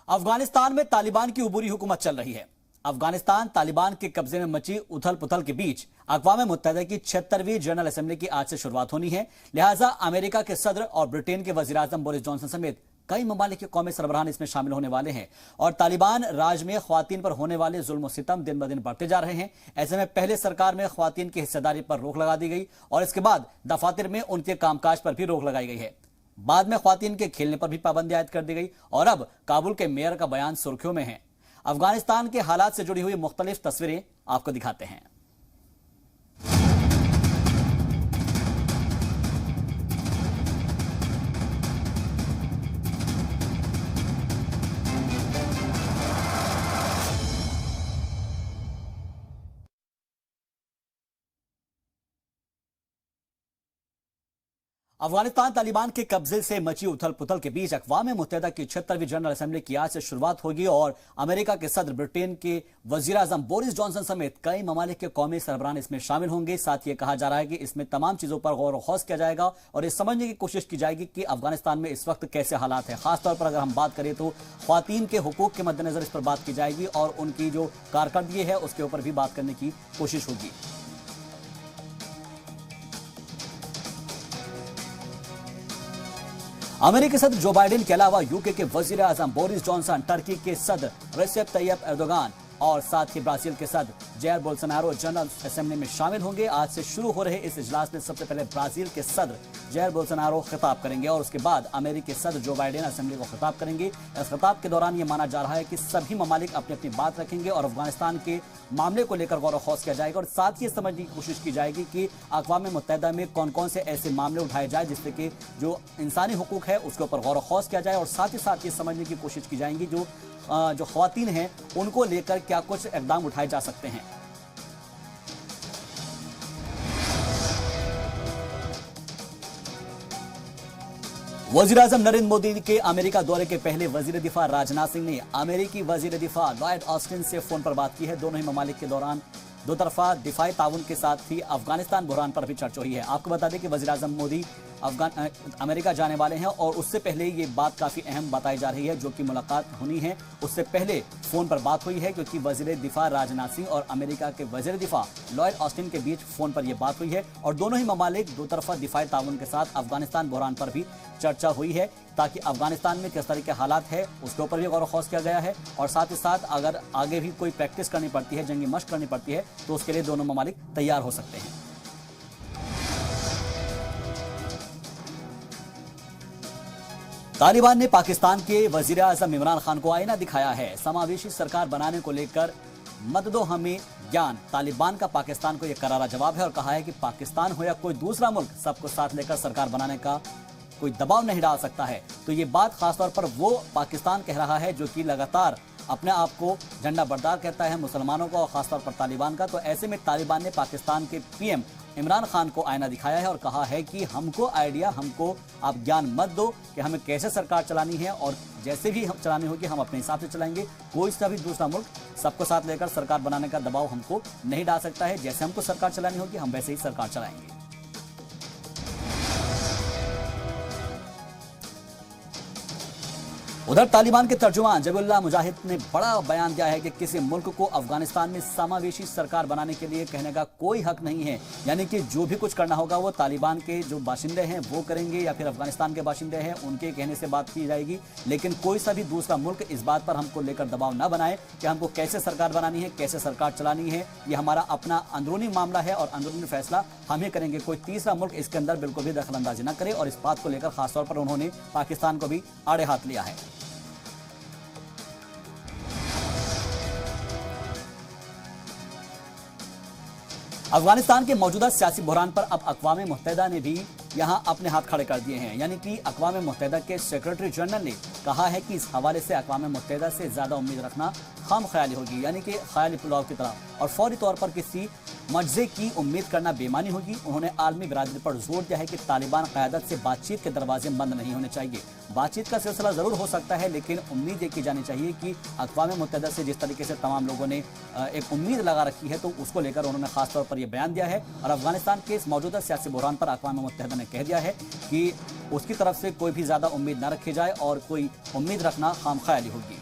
अफगानिस्तान में तालिबान की उबूरी हुकूमत चल रही है। अफगानिस्तान तालिबान के कब्जे में मची उथल पुथल के बीच अक़वाम मुत्तहिदा की 76वीं जनरल असेंबली की आज से शुरुआत होनी है। लिहाजा अमेरिका के सदर और ब्रिटेन के वजीर आजम बोरिस जॉनसन समेत कई ममालिक के कौमी सरबराहान इसमें शामिल होने वाले हैं और तालिबान राज में ख्वातीन पर होने वाले जुल्म और सितम दिन ब दिन बढ़ते जा रहे हैं। ऐसे में पहले सरकार में ख्वातीन की हिस्सेदारी पर रोक लगा दी गई और इसके बाद दफातर में उनके कामकाज पर भी रोक लगाई गई है। बाद में ख्वातीन के खेलने पर भी पाबंदी आयद कर दी गई और अब काबुल के मेयर का बयान सुर्खियों में है। अफगानिस्तान के हालात से जुड़ी हुई मुख्तलिफ तस्वीरें आपको दिखाते हैं। अफगानिस्तान तालिबान के कब्जे से मची उथल पुथल के बीच अक़वाम मुत्तहिदा की 76वीं जनरल असेंबली की आज से शुरुआत होगी और अमेरिका के सदर, ब्रिटेन के वजीर आजम बोरिस जॉनसन समेत कई ममालिक के कौमी सरबराहान इसमें शामिल होंगे। साथ ये कहा जा रहा है कि इसमें तमाम चीजों पर गौर व खौज किया जाएगा और ये समझने की कोशिश की जाएगी कि अफगानिस्तान में इस वक्त कैसे हालात है। खासतौर पर अगर हम बात करें तो ख्वातीन के हुकूक के मद्देनजर इस पर बात की जाएगी और उनकी जो कारकर्दगी है उसके ऊपर भी बात करने की कोशिश होगी। अमेरिकी सदर जो बाइडेन के अलावा यूके के वजीर आजम बोरिस जॉनसन, टर्की के सदर रेसेप तैयब एर्दोगान और साथ ही ब्राजील के सदर जैर बोल्सोनारो जनरल असेंबली में शामिल होंगे। आज से शुरू हो रहे इस इजलास में सबसे पहले ब्राजील के सदर जैर बोल्सोनारो खिताब करेंगे और उसके बाद अमेरिकी सदर जो बाइडेन असेंबली को खिताब करेंगे। इस खिताब के दौरान यह माना जा रहा है कि सभी ममालिक अपनी अपनी बात रखेंगे और अफगानिस्तान के मामले को लेकर गौर व खौज किया जाएगा और साथ ही समझने की कोशिश की जाएगी कि अक़वाम मुत्तहिदा में कौन कौन से ऐसे मामले उठाए जाए जिससे कि जो इंसानी हुकूक है उसके ऊपर गौर व खौज किया जाए और साथ ही ये समझने की कोशिश की जाएगी जो ख्वातीन हैं उनको लेकर क्या कुछ इक़दाम उठाए जा सकते हैं। वजीर आजम नरेंद्र मोदी के अमेरिका दौरे के पहले वजीर दिफा राजनाथ सिंह ने अमेरिकी वजीर दिफा लॉयड ऑस्टिन से फोन पर बात की है। दोनों ही ममालिक के दौरान दो तरफा दिफाई ताउन के साथ ही अफगानिस्तान बहरान पर भी चर्चा हुई है। आपको बता दें कि वजीर आजम मोदी अमेरिका जाने वाले हैं और उससे पहले ये बात काफी अहम बताई जा रही है जो कि मुलाकात होनी है उससे पहले फोन पर बात हुई है क्योंकि वजीर दिफा राजनाथ सिंह और अमेरिका के वजीर दिफा लॉयड ऑस्टिन के बीच फोन पर यह बात हुई है और दोनों ही ममालिक दो तरफा दिफाई ताउन के साथ अफगानिस्तान बहरान पर भी चर्चा हुई है ताकि अफगानिस्तान में किस तरह के हालात है उसके ऊपर भी गौर खौज किया गया है और साथ ही साथ अगर आगे भी कोई प्रैक्टिस करनी पड़ती है, जंगी मशक करनी पड़ती है तो उसके लिए दोनों ममालिक तैयार हो सकते हैं। तालिबान ने पाकिस्तान के वजीर आजम इमरान खान को आईना दिखाया है। समावेशी सरकार बनाने को लेकर मत दो हमें ज्ञान तालिबान का पाकिस्तान को यह करारा जवाब है और कहा है कि पाकिस्तान हो या कोई दूसरा मुल्क सबको साथ लेकर सरकार बनाने का कोई दबाव नहीं डाल सकता है। तो ये बात खासतौर पर वो पाकिस्तान कह रहा है जो कि लगातार अपने आप को झंडा बरदार कहता है मुसलमानों का और खासतौर पर तालिबान का। तो ऐसे में तालिबान ने पाकिस्तान के पीएम इमरान खान को आईना दिखाया है और कहा है कि हमको आप ज्ञान मत दो कि हमें कैसे सरकार चलानी है और जैसे भी हम चलानी होगी हम अपने हिसाब से चलाएंगे। कोई सा भी दूसरा मुल्क सबको साथ लेकर सरकार बनाने का दबाव हमको नहीं डाल सकता है। जैसे हमको सरकार चलानी होगी हम वैसे ही सरकार चलाएंगे। उधर तालिबान के तर्जुमान जबीउल्लाह मुजाहिद ने बड़ा बयान दिया है कि किसी मुल्क को अफगानिस्तान में समावेशी सरकार बनाने के लिए कहने का कोई हक नहीं है। यानी कि जो भी कुछ करना होगा वो तालिबान के जो बाशिंदे हैं वो करेंगे या फिर अफगानिस्तान के बाशिंदे हैं उनके कहने से बात की जाएगी। लेकिन कोई सा भी दूसरा मुल्क इस बात पर हमको लेकर दबाव ना बनाए कि हमको कैसे सरकार बनानी है, कैसे सरकार चलानी है। ये हमारा अपना अंदरूनी मामला है और अंदरूनी फैसला हम ही करेंगे। कोई तीसरा मुल्क इसके अंदर बिल्कुल भी दखल अंदाजी ना करे और इस बात को लेकर खासतौर पर उन्होंने पाकिस्तान को भी आड़े हाथ लिया है। अफगानिस्तान के मौजूदा सियासी बहरान पर अब अक़वाम मुत्तहिदा ने भी यहां अपने हाथ खड़े कर दिए हैं। यानी कि अक़वाम मुत्तहिदा के सेक्रेटरी जनरल ने कहा है कि इस हवाले से अक़वाम मुत्तहिदा से ज्यादा उम्मीद रखना खाम ख्याली होगी, यानी कि ख्याली पुलाव की तरह, और फौरी तौर पर किसी मजजे की उम्मीद करना बेमानी होगी। उन्होंने आलमी बिरादरी पर जोर दिया है कि तालिबान क़यादत से बातचीत के दरवाजे बंद नहीं होने चाहिए। बातचीत का सिलसिला जरूर हो सकता है लेकिन उम्मीद ये की जानी चाहिए कि अक़वाम मुत्तहिदा से जिस तरीके से तमाम लोगों ने एक उम्मीद लगा रखी है तो उसको लेकर उन्होंने खासतौर पर यह बयान दिया है और अफगानिस्तान के इस मौजूदा सियासी बहरान पर अक़वाम मुत्तहिदा ने कह दिया है कि उसकी तरफ से कोई भी ज्यादा उम्मीद न रखी जाए और कोई उम्मीद रखना खामख्याली होगी।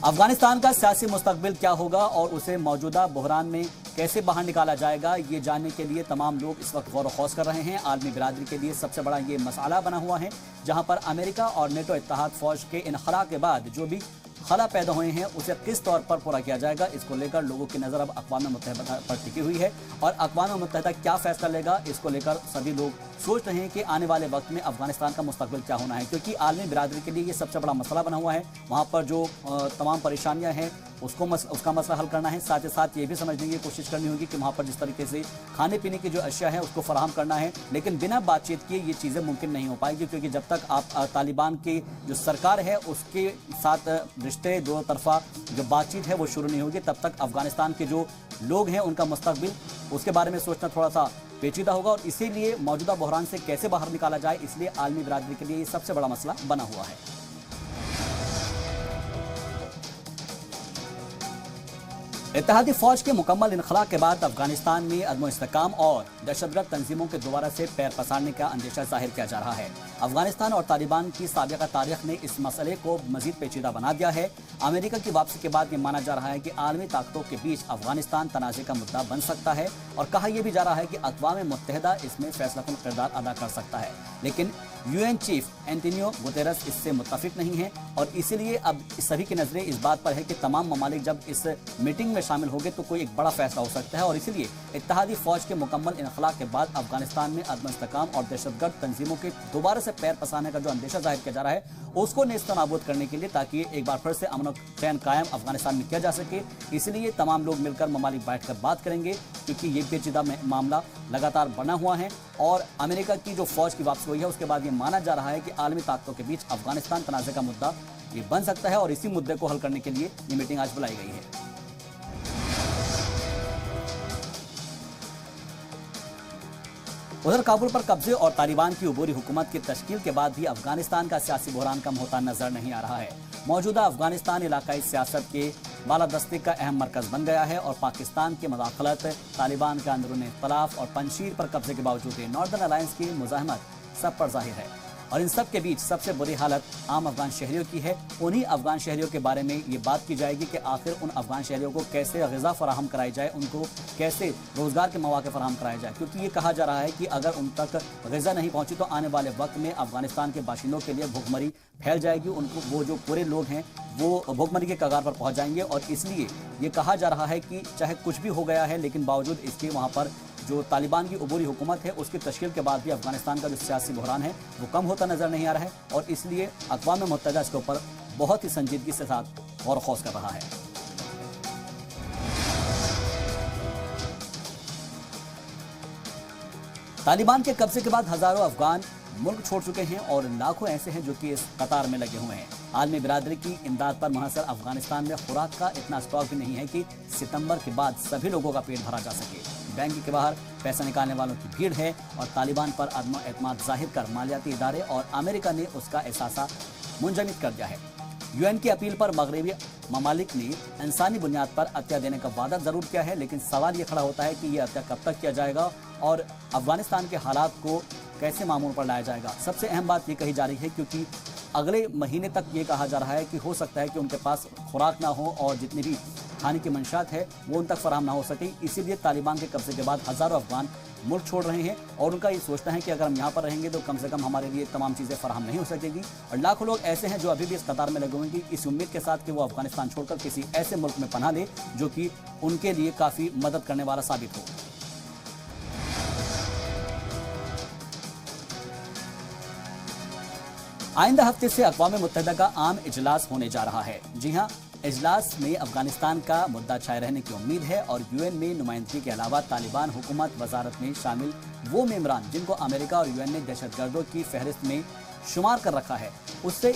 अफगानिस्तान का सियासी मुस्तकबिल क्या होगा और उसे मौजूदा बहरान में कैसे बाहर निकाला जाएगा, ये जानने के लिए तमाम लोग इस वक्त गौर खौज कर रहे हैं। आलमी बिरादरी के लिए सबसे बड़ा ये मसला बना हुआ है, जहां पर अमेरिका और नेटो इत्तेहाद फौज के इनखला के बाद जो भी खला पैदा हुए हैं उसे किस तौर पर पूरा किया जाएगा, इसको लेकर लोगों की नज़र अब अक़वाम मुत्तहिदा पर टिकी हुई है। और अक़वाम मुत्तहिदा क्या फैसला लेगा, इसको लेकर सभी लोग सोच रहे हैं कि आने वाले वक्त में अफगानिस्तान का मुस्तकबिल क्या होना है, क्योंकि आलमी बिरादरी के लिए ये सबसे बड़ा मसला बना हुआ है। वहाँ पर जो तमाम परेशानियाँ हैं उसका मसला हल करना है। साथ ही साथ ये भी समझने की कोशिश करनी होगी कि वहाँ पर जिस तरीके से खाने पीने की जो अशिया है उसको फराहम करना है, लेकिन बिना बातचीत किए ये चीज़ें मुमकिन नहीं हो पाएगी, क्योंकि जब तक आप तालिबान की जो सरकार है उसके साथ रिश्ते दो तरफा जो बातचीत है वो शुरू नहीं होगी, तब तक अफगानिस्तान के जो लोग हैं उनका मुस्तकबिल उसके बारे में सोचना थोड़ा सा पेचीदा होगा। और इसीलिए मौजूदा बहरान से कैसे बाहर निकाला जाए, इसलिए आलमी बिरादरी के लिए ये सबसे बड़ा मसला बना हुआ है। इत्तेहादी फौज के मुकम्मल इनखला के बाद अफगानिस्तान में अदम इस्तेकाम और दहशतगर्द तंजीमों के दोबारा से पैर पसारने का अंदेशा जाहिर किया जा रहा है। अफगानिस्तान और तालिबान की साबिका तारीख ने इस मसले को मजीद पेचीदा बना दिया है। अमेरिका की वापसी के बाद ये माना जा रहा है कि आलमी ताकतों के बीच अफगानिस्तान तनाज़े का मुद्दा बन सकता है, और कहा यह भी जा रहा है कि अक़वाम मुत्तहिदा इसमें फैसलाकुन किरदार अदा कर सकता है। लेकिन यूएन चीफ एंटोनियो गुतेरस इससे मुत्तफिक नहीं है, और इसीलिए अब सभी की नजरें इस बात पर है कि तमाम ममालिक जब इस मीटिंग में शामिल होंगे तो कोई एक बड़ा फैसला हो सकता है। और इसीलिए इत्तेहादी फौज के मुकम्मल इनखला के बाद अफगानिस्तान में अदम इस्तेकाम और दहशतगर्द तंजीमों के दोबारा से पैर पसारने का जो अंदेशा जाहिर किया जा रहा है उसको नेस्तनाबूद करने के लिए, ताकि एक बार फिर से अमन और चैन कायम अफगानिस्तान में किया जा सके, इसलिए तमाम लोग मिलकर ममालिक बैठकर बात करेंगे, क्योंकि ये पेचीदा मामला लगातार बना हुआ है। और अमेरिका की जो फौज की वापसी हुई है उसके बाद ये माना जा रहा है कि आलमी ताकतों के बीच अफगानिस्तान तनाज़े का मुद्दा ये बन सकता है, और इसी मुद्दे को हल करने के लिए ये मीटिंग आज बुलाई गई है। उधर काबुल पर कब्जे और तालिबान की उबूरी हुकूमत की तश्कील के बाद भी अफगानिस्तान का सियासी बहरान कम होता नजर नहीं आ रहा है। मौजूदा अफगानिस्तान इलाकाई सियासत के बालादस्ती का अहम मरकज बन गया है, और पाकिस्तान की मदाखलत, तालिबान का अंदरूनी इख्तलाफ और पंजशीर पर कब्जे के बावजूद नॉर्दर्न अलायंस की मुज़ाहमत सब पर जाहिर है। और इन सब के बीच सबसे बुरी हालत आम अफगान शहरियों की है। उन्हीं अफगान शहरियों के बारे में ये बात की जाएगी कि आखिर उन अफगान शहरियों को कैसे ग़िज़ा फराहम कराई जाए, उनको कैसे रोज़गार के मौके फराहम कराए जाए, क्योंकि ये कहा जा रहा है कि अगर उन तक ग़िज़ा नहीं पहुंची तो आने वाले वक्त में अफगानिस्तान के बाशिंदों के लिए भूखमरी फैल जाएगी। उनको वो जो पूरे लोग हैं वो भूखमरी के कगार पर पहुँच जाएंगे। और इसलिए ये कहा जा रहा है कि चाहे कुछ भी हो गया है, लेकिन बावजूद इसके वहाँ पर जो तालिबान की उबूरी हुकूमत है उसकी तश्कील के बाद भी अफगानिस्तान का जो सियासी बहरान है वो कम होता नजर नहीं आ रहा है, और इसलिए अक़वाम मुत्तहिदा इसके ऊपर बहुत ही संजीदगी के साथ गौर खौज कर रहा है। तालिबान के कब्जे के बाद हजारों अफगान मुल्क छोड़ चुके हैं, और लाखों ऐसे हैं जो कि इस कतार में लगे हुए हैं। आलमी बिरादरी की इमदाद पर मुनहसर अफगानिस्तान में खुराक का इतना स्टॉक भी नहीं है कि सितंबर के बाद सभी लोगों का पेट भरा जा सके। बैंक के बाहर पैसा निकालने वालों की भीड़ है, और तालिबान पर अदम एतमाद जाहिर कर मालियाती इदारे और अमेरिका ने उसका एहसास मुंजमद कर दिया है। यूएन की अपील पर मगरबी ममालिक ने इंसानी बुनियाद पर अत्या देने का वादा जरूर किया है, लेकिन सवाल ये खड़ा होता है कि यह अत्या कब तक किया जाएगा और अफगानिस्तान के हालात को कैसे मामूल पर लाया जाएगा। सबसे अहम बात ये कही जा रही है, क्योंकि अगले महीने तक ये कहा जा रहा है कि हो सकता है कि उनके पास खुराक ना हो और जितनी भी खाने की मंशात है वो उन तक फराहम ना हो सके। इसीलिए तालिबान के कब्जे के बाद हज़ारों अफगान मुल्क छोड़ रहे हैं, और उनका ये सोचना है कि अगर हम यहाँ पर रहेंगे तो कम से कम हमारे लिए तमाम चीज़ें फराहम नहीं हो सकेगी। और लाखों लोग ऐसे हैं जो अभी भी इस कतार में लगे हुए हैं इस उम्मीद के साथ कि वो अफगानिस्तान छोड़कर किसी ऐसे मुल्क में पनाह ले जो कि उनके लिए काफ़ी मदद करने वाला साबित हो। आइंदा हफ्ते से अक़वाम मुत्तहिदा का आम इजलास होने जा रहा है। जी हाँ, इजलास में अफगानिस्तान का मुद्दा छाए रहने की उम्मीद है, और यूएन में नुमाइंदगी के अलावा तालिबान हुकूमत वजारत में शामिल वो मेंबरान जिनको अमेरिका और यूएन ने दहशतगर्दों की फहरिस्त में शुमार कर रखा है उससे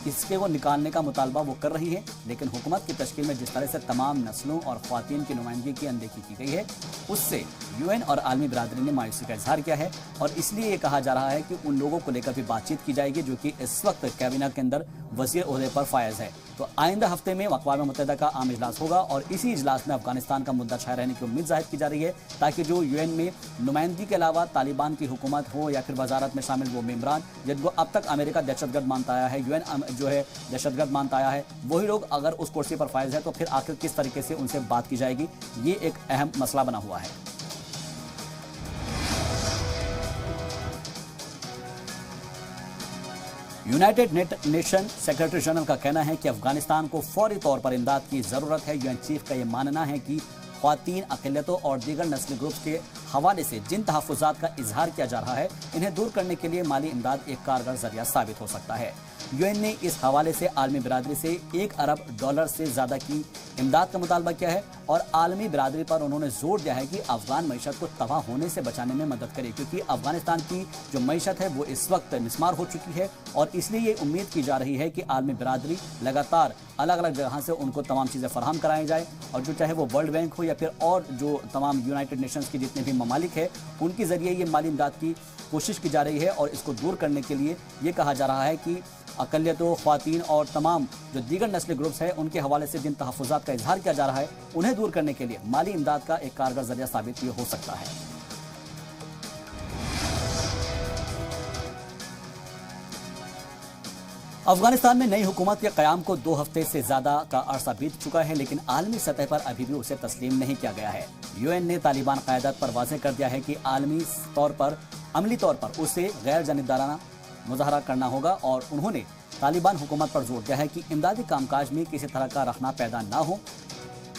इसके वो निकालने का मुतालबा वो कर रही है। लेकिन हुकूमत की तश्कील में जिस तरह से तमाम नस्लों और ख्वातीन की नुमाइंदगी की अनदेखी की गई है उससे यूएन और आलमी बिरादरी ने मायूसी का इजहार किया है, और इसलिए ये कहा जा रहा है कि उन लोगों को लेकर भी बातचीत की जाएगी जो कि इस वक्त कैबिनेट के अंदर वजीर ओहदे पर फायज है। तो आइंदा हफ्ते में अक़वाम मुत्तहिदा का आम इजलास होगा और इसी इजलास में अफगानिस्तान का मुद्दा छाया रहने की उम्मीद जाहिर की जा रही है, ताकि जो यूएन में नुमाइंदगी के अलावा तालिबान की हुकूमत हो या फिर वजारत में शामिल वो मेम्बरान जिनको अब तक अमेरिका दहशतगर्द मानता आया है, यूएन जो है दहशतगर्द मानता आया है, वही लोग अगर उस कुर्सी पर फायज है तो फिर आखिर किस तरीके से उनसे बात की जाएगी, ये एक अहम मसला बना हुआ है। यूनाइटेड नेशन सेक्रेटरी जनरल का कहना है कि अफगानिस्तान को फौरी तौर पर इमदाद की जरूरत है। यूएन चीफ का यह मानना है कि ख्वातीन, अक़लियतों और दीगर नस्ली ग्रुप्स के हवाले से जिन तहफ़्फ़ुज़ात का इजहार किया जा रहा है, इन्हें दूर करने के लिए माली इमदाद एक कारगर जरिया साबित हो सकता है। यूएन ने इस हवाले से आलमी बिरादरी से $1 अरब से ज़्यादा की इमदाद का मुतालबा किया है और आलमी बिरादरी पर उन्होंने जोर दिया है कि अफगान मईशत को तबाह होने से बचाने में मदद करे, क्योंकि अफगानिस्तान की जो मईशत है वो इस वक्त मिस्मार हो चुकी है और इसलिए ये उम्मीद की जा रही है कि आलमी बिरादरी लगातार अलग अलग जगह से उनको तमाम चीज़ें फराहम कराई जाए और जो चाहे वो वर्ल्ड बैंक हो या फिर और जो तमाम यूनाइटेड नेशंस की जितने भी ममालिक है उनके ज़रिए ये माली इमदाद की कोशिश की जा रही है। और इसको दूर करने के लिए ये कहा जा रहा है कि अक़लियतों, ख्वातीन और तमाम जो दीगर नस्ली ग्रुप्स हैं उनके हवाले से जिन तहफ़्फ़ुज़ात का इजहार किया जा रहा है उन्हें दूर करने के लिए माली इमदाद का एक कारगर जरिया साबित ये हो सकता है। अफगानिस्तान में नई हुकूमत के क़याम को 2 हफ्ते से ज़्यादा का अरसा बीत चुका है, लेकिन आलमी सतह पर अभी भी उसे तस्लीम नहीं किया गया है। यूएन ने तालिबान क़यादत पर वाज़ेह कर दिया है कि अमली तौर पर उसे गैर जानिबदाराना मुज़ाहरा करना होगा और उन्होंने तालिबान हुकूमत पर जोर दिया है कि इमदादी कामकाज में किसी तरह का रखना पैदा ना हो,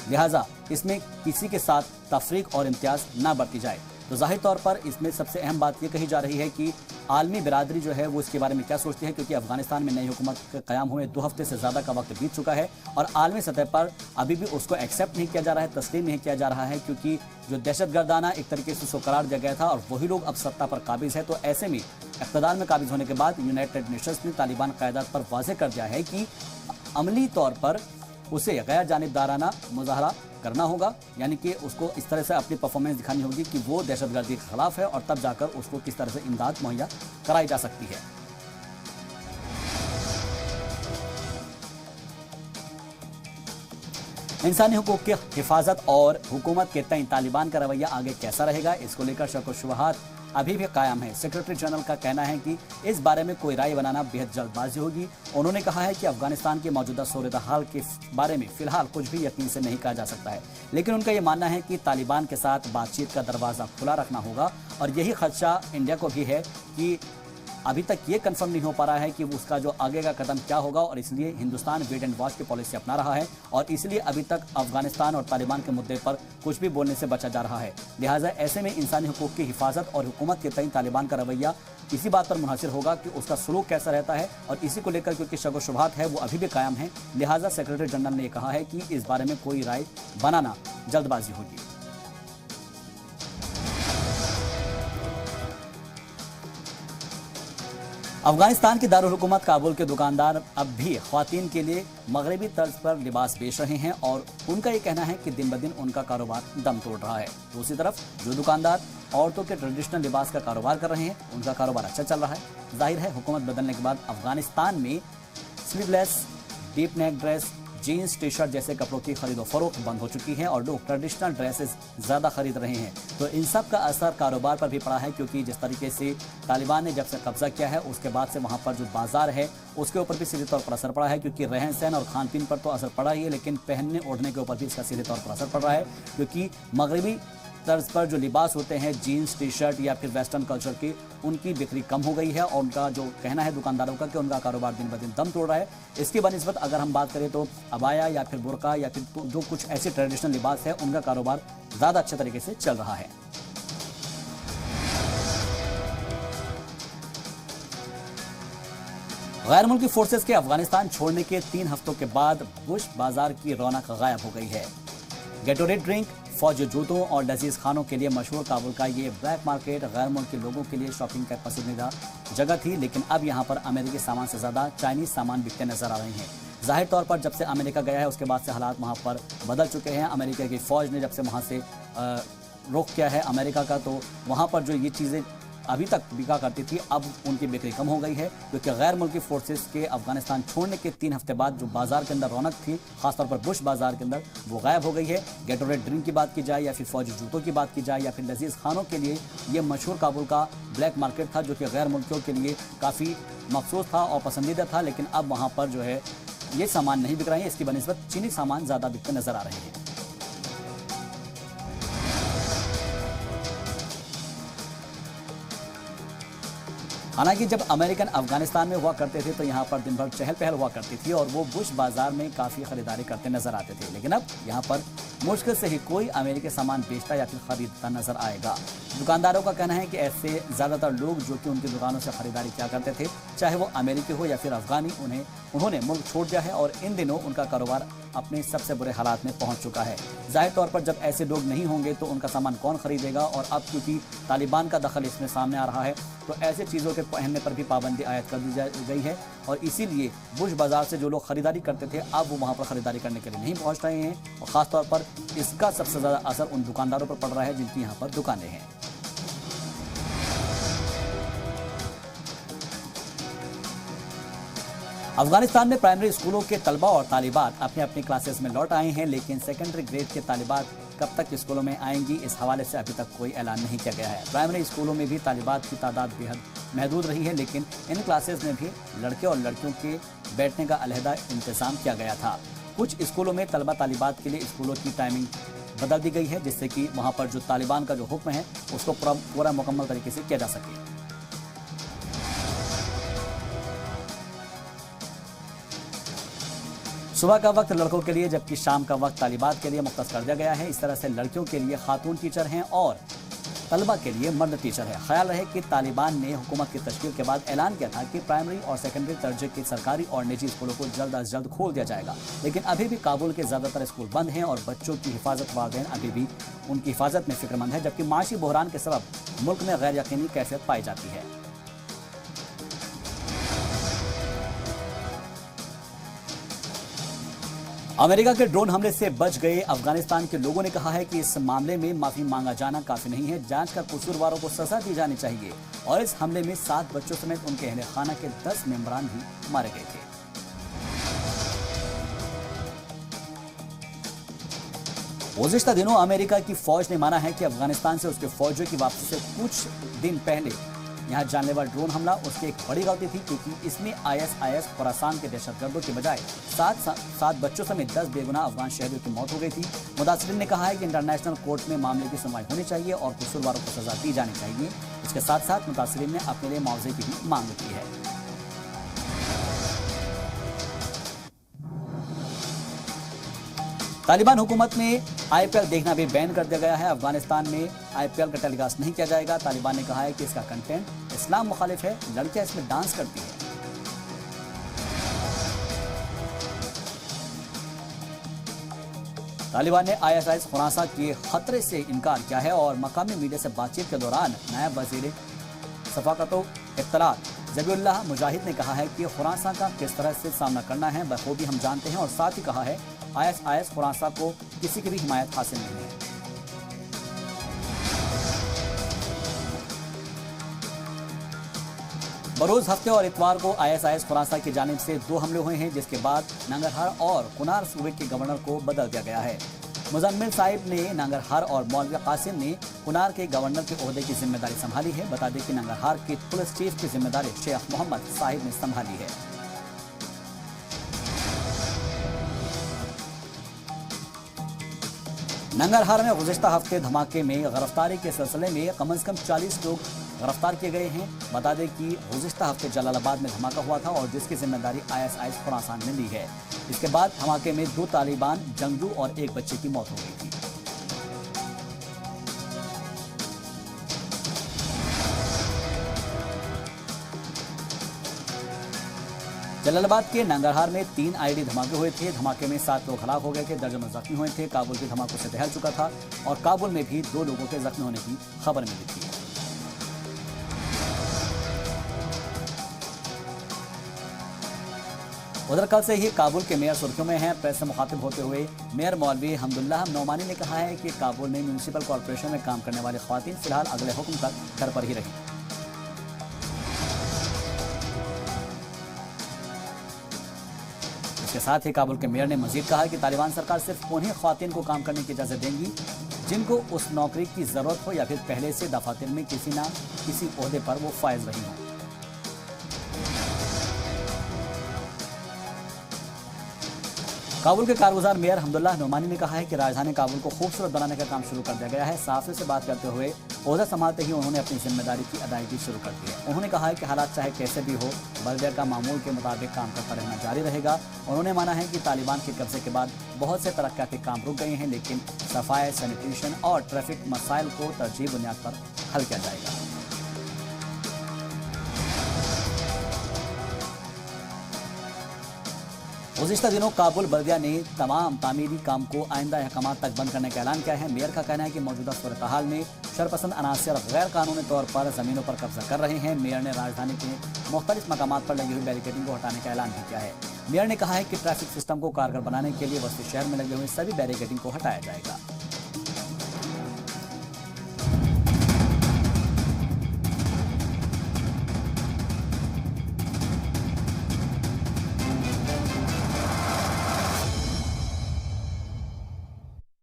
लिहाजा इसमें किसी के साथ तफरीक और इम्तियाज ना बरती जाए। तो जाहिर तौर पर इसमें सबसे अहम बात यह कही जा रही है कि आलमी बिरादरी जो है वो इसके बारे में क्या सोचती है, क्योंकि अफगानिस्तान में नई हुकूमत के क़याम हुए 2 हफ्ते से ज़्यादा का वक्त बीत चुका है और आलमी सतह पर अभी भी उसको एक्सेप्ट नहीं किया जा रहा है, तस्लीम नहीं किया जा रहा है, क्योंकि जो दहशतगर्दाना एक तरीके से उसको करार दिया गया था और वही लोग अब सत्ता पर काबिज है। तो ऐसे में इक़्तिदार में काबिज होने के बाद यूनाइटेड नेशंस ने तालिबान क़यादत पर वाज़ेह कर दिया है कि अमली तौर पर उसे गैर जानिबदाराना मुज़ाहरा करना होगा, यानी कि उसको इस तरह से अपनी परफॉर्मेंस दिखानी होगी कि वो दहशतगर्दी के खिलाफ है और तब जाकर उसको किस तरह से इमदाद मुहैया कराई जा सकती है। इंसानी हुकूक की हिफाजत और हुकूमत के तय तालिबान का रवैया आगे कैसा रहेगा, इसको लेकर शक व शुबहात अभी भी कायम है। सेक्रेटरी जनरल का कहना है कि इस बारे में कोई राय बनाना बेहद जल्दबाजी होगी। उन्होंने कहा है कि अफगानिस्तान के मौजूदा सूरत हाल के बारे में फिलहाल कुछ भी यकीन से नहीं कहा जा सकता है, लेकिन उनका ये मानना है कि तालिबान के साथ बातचीत का दरवाज़ा खुला रखना होगा और यही खदशा इंडिया को भी है कि अभी तक ये कंफर्म नहीं हो पा रहा है कि उसका जो आगे का कदम क्या होगा और इसलिए हिंदुस्तान वेट एंड वॉच की पॉलिसी अपना रहा है और इसलिए अभी तक अफगानिस्तान और तालिबान के मुद्दे पर कुछ भी बोलने से बचा जा रहा है। लिहाजा ऐसे में इंसानी हुकूक की हिफाजत और हुकूमत के तय तालिबान का रवैया इसी बात पर मुनहसर होगा कि उसका सलूक कैसा रहता है और इसी को लेकर क्योंकि शक व शुबहात है वो अभी भी कायम है, लिहाजा सेक्रेटरी जनरल ने कहा है कि इस बारे में कोई राय बनाना जल्दबाजी होगी। अफगानिस्तान की दारुल हुकूमत काबुल के दुकानदार अब भी ख्वातीन के लिए मगरबी तर्ज पर लिबास बेच रहे हैं और उनका ये कहना है कि दिन ब दिन उनका कारोबार दम तोड़ रहा है। दूसरी तरफ जो दुकानदार औरतों के ट्रेडिशनल लिबास का कारोबार कर रहे हैं उनका कारोबार अच्छा चल रहा है। जाहिर है हुकूमत बदलने के बाद अफगानिस्तान में sleeveless, deep neck dress, jeans, T shirt जैसे कपड़ों की खरीदो फरोख्त बंद हो चुकी है और लोग ट्रेडिशनल ड्रेसेस ज़्यादा खरीद रहे हैं। तो इन सब का असर कारोबार पर भी पड़ा है, क्योंकि जिस तरीके से तालिबान ने जब से कब्जा किया है उसके बाद से वहाँ पर जो बाजार है उसके ऊपर भी सीधे तौर पर असर पड़ा है, क्योंकि रहन सहन और खान पीन पर तो असर पड़ा ही है, लेकिन पहनने ओढ़ने के ऊपर भी इसका सीधे तौर पर असर पड़ रहा है, क्योंकि मगरबी तर्ज पर जो लिबास होते हैं जीन्स, टी शर्ट या फिर वेस्टर्न कल्चर की, उनकी बिक्री कम हो गई है और उनका जो कहना है दुकानदारों का कि उनका कारोबार दिन ब दिन दम तोड़ रहा है। इसके बनिस्बत अगर हम बात करें तो अबाया या फिर बुर्का या फिर जो कुछ ऐसे ट्रेडिशनल लिबास है उनका कारोबार ज़्यादा अच्छे तरीके से चल रहा है। गैर मुल्की फोर्सेस के अफगानिस्तान छोड़ने के 3 हफ्तों के बाद बुश बाजार की रौनक गायब हो गई है। गेटोरेड ड्रिंक, फौजी जूतों और लजीज खानों के लिए मशहूर काबुल का ये ब्लैक मार्केट गैर मुल्की लोगों के लिए शॉपिंग का पसंदीदा जगह थी, लेकिन अब यहाँ पर अमेरिकी सामान से ज़्यादा चाइनीज़ सामान बिकते नजर आ रहे हैं। जाहिर तौर पर जब से अमेरिका गया है उसके बाद से हालात वहाँ पर बदल चुके हैं। अमेरिका की फ़ौज ने जब से वहाँ से रुख किया है अमेरिका का, तो वहाँ पर जो ये चीज़ें अभी तक बिका करती थी, अब उनकी बिक्री कम हो गई है क्योंकि गैर मुल्की फोर्सेस के अफगानिस्तान छोड़ने के 3 हफ्ते बाद जो बाजार के अंदर रौनक थी, खासतौर पर बुश बाजार के अंदर, वो गायब हो गई है। गेटोरेड ड्रिंक की बात की जाए या फिर फौजी जूतों की बात की जाए या फिर लजीज खानों के लिए ये मशहूर काबुल का ब्लैक मार्केट था जो कि गैर मुल्कियों के लिए काफ़ी मखसूस था और पसंदीदा था, लेकिन अब वहाँ पर जो है ये सामान नहीं बिक रहे हैं। इसकी बनिस्बत चीनी सामान ज़्यादा बिकते नजर आ रहे हैं। हालांकि जब अमेरिकन अफगानिस्तान में हुआ करते थे तो यहाँ पर दिन भर चहल पहल हुआ करती थी और वो बुश बाजार में काफ़ी खरीदारी करते नजर आते थे, लेकिन अब यहाँ पर मुश्किल से ही कोई अमेरिकी सामान बेचता या फिर खरीदता नजर आएगा। दुकानदारों का कहना है कि ऐसे ज़्यादातर लोग जो कि उनकी दुकानों से खरीदारी किया करते थे, चाहे वो अमेरिकी हो या फिर अफगानी, उन्होंने मुल्क छोड़ दिया है और इन दिनों उनका कारोबार अपने सबसे बुरे हालात में पहुंच चुका है। जाहिर तौर पर जब ऐसे लोग नहीं होंगे तो उनका सामान कौन खरीदेगा, और अब क्योंकि तालिबान का दखल इसमें सामने आ रहा है तो ऐसे चीज़ों के पहनने पर भी पाबंदी आयद कर दी गई है और इसीलिए बुश बाजार से जो लोग खरीदारी करते थे अब वो वहाँ पर खरीदारी करने के लिए नहीं पहुँच रहे हैं और ख़ासतौर पर इसका सबसे ज़्यादा असर उन दुकानदारों पर पड़ रहा है जिनकी यहाँ पर दुकानें हैं। अफगानिस्तान में प्राइमरी स्कूलों के तलबा और तालिबात अपने अपनी क्लासेस में लौट आए हैं, लेकिन सेकेंडरी ग्रेड के तालिबात कब तक स्कूलों में आएंगी, इस हवाले से अभी तक कोई ऐलान नहीं किया गया है। प्राइमरी स्कूलों में भी तालिबात की तादाद बेहद महदूद रही है, लेकिन इन क्लासेस में भी लड़के और लड़कियों के बैठने का अलहदा इंतजाम किया गया था। कुछ स्कूलों में तलबा तालिबात के लिए स्कूलों की टाइमिंग बदल दी गई है जिससे कि वहाँ पर जो तालिबान का जो हुक्म है उसको पूरा मुकम्मल तरीके से किया जा सके। सुबह का वक्त लड़कों के लिए जबकि शाम का वक्त तालिबात के लिए मुख्तस कर दिया गया है। इस तरह से लड़कियों के लिए खातून टीचर हैं और तलबा के लिए मर्द टीचर है। ख्याल रहे कि तालिबान ने हुकूमत की तश्कील के बाद ऐलान किया था कि प्राइमरी और सेकेंडरी दर्जे के सरकारी और निजी स्कूलों को जल्द अज जल्द खोल दिया जाएगा, लेकिन अभी भी काबुल के ज़्यादातर स्कूल बंद हैं और बच्चों की हिफाजत वालिदैन अभी भी उनकी हिफाजत में फिक्रमंद है, जबकि माशी बहरान के सबब मुल्क में गैर यकीनी कैफियत पाई जाती है। अमेरिका के ड्रोन हमले से बच गए अफगानिस्तान के लोगों ने कहा है कि इस मामले में माफी मांगा जाना काफी नहीं है, जांच कर कसूरवारों को सजा दी जानी चाहिए और इस हमले में 7 बच्चों समेत उनके अहले खाना के 10 मेंबरान भी मारे गए थे। गुज़िश्ता दिनों अमेरिका की फौज ने माना है कि अफगानिस्तान से उसके फौजियों की वापसी से कुछ दिन पहले यहाँ जानलेवा ड्रोन हमला उसकी एक बड़ी गलती थी, क्योंकि इसमें ISIS खुरासान के दहशतगर्दों के बजाय 7 बच्चों समेत 10 बेगुनाह अफगान शहरियों की मौत हो गई थी। मुदासिरीन ने कहा है कि इंटरनेशनल कोर्ट में मामले की सुनवाई होनी चाहिए और कसूरवारों को सजा दी जानी चाहिए। इसके साथ साथ मुदासिरीन ने अपने लिए मुआवजे की भी मांग की है। तालिबान हुकूमत में IPL देखना भी बैन कर दिया गया है। अफगानिस्तान में IPL का टेलीकास्ट नहीं किया जाएगा। तालिबान ने कहा है कि इसका कंटेंट इस्लाम मुखालिफ है, लड़कियां इसमें डांस करती हैं। तालिबान ने ISIS खुरासान के खतरे से इनकार किया है और मकामी मीडिया से बातचीत के दौरान नायब वजीर सफाकतो इत्तलात ज़बीउल्लाह मुजाहिद ने कहा है कि खुरासान का किस तरह से सामना करना है बखूबी हम जानते हैं और साथ ही कहा है ISIS खुरासान को किसी की भी हिमायत हासिल नहीं है। बरोज हफ्ते और इतवार को ISIS खुरासान की जानिब से 2 हमले हुए हैं, जिसके बाद नंगरहार और कुनार सूबे के गवर्नर को बदल दिया गया है। मुजम्मिल साहिब ने नंगरहार और मौलवी कासिम ने कुनार के गवर्नर के ओहदे की जिम्मेदारी संभाली है। बता दें कि नंगरहार के पुलिस चीफ की जिम्मेदारी शेख मोहम्मद साहिब ने संभाली है। नंगरहार में गुज़िश्ता हफ्ते धमाके में गिरफ्तारी के सिलसिले में कम से कम 40 लोग गिरफ्तार किए गए हैं। बता दें कि गुज़िश्ता हफ्ते जलालाबाद में धमाका हुआ था और जिसकी जिम्मेदारी ISIS खुरासान ने ली है। इसके बाद धमाके में 2 तालिबान जंगजू और 1 बच्चे की मौत हो गई थी। जलालाबाद के नंगरहार में 3 ID धमाके हुए थे। धमाके में 7 लोग हलाक हो गए थे, दर्जनों जख्मी हुए थे। काबुल के धमाकों से दहल चुका था और काबुल में भी 2 लोगों के जख्मी होने की खबर मिली थी। उधर कल से ही काबुल के मेयर सुर्खियों में हैं। प्रेस से मुखातिब होते हुए मेयर मौलवी हमदुल्लाह नौमानी ने कहा है कि काबुल में म्यूनिसिपल कॉरपोरेशन में काम करने वाली ख्वातीन फिलहाल अगले हुक्म तक घर पर ही रहीं। इसके साथ ही काबुल के मेयर ने मजीद कहा कि तालिबान सरकार सिर्फ उन्हीं ख्वातीन को काम करने की इजाजत देंगी जिनको उस नौकरी की जरूरत हो या फिर पहले से दफातर में किसी न किसी ओहदे पर वो फायज रही हों। काबुल के कारगुजार मेयर हमदुल्लाह नुमानी ने कहा है कि राजधानी काबुल को खूबसूरत बनाने का काम शुरू कर दिया गया है। सहाफ़ियों से बात करते हुए ओहदा संभालते ही उन्होंने अपनी जिम्मेदारी की अदायगी शुरू कर दी है। उन्होंने कहा है कि हालात चाहे कैसे भी हो, बल्दिया का मामूल के मुताबिक काम करता रहना जारी रहेगा। उन्होंने माना है कि तालिबान के कब्जे के बाद बहुत से तरक्याती काम रुक गए हैं, लेकिन सफाई, सैनिटेशन और ट्रैफिक मसाइल को तरजीह बुनियाद पर हल किया जाएगा। गुज़िश्ता दिनों काबुल बल्दिया ने तमाम तामीरी काम को आइंदा अहकामात तक बंद करने का ऐलान किया है। मेयर का कहना है कि मौजूदा सूरत हाल में शरपसंद अनासर गैर कानूनी तौर पर जमीनों पर कब्जा कर रहे हैं। मेयर ने राजधानी के मुख्तलिफ मकामात पर लगी हुई बैरिकेडिंग को हटाने का ऐलान भी किया है। मेयर ने कहा है कि ट्रैफिक सिस्टम को कारगर बनाने के लिए वस्ती शहर में लगे हुए सभी बैरिकेडिंग को हटाया जाएगा।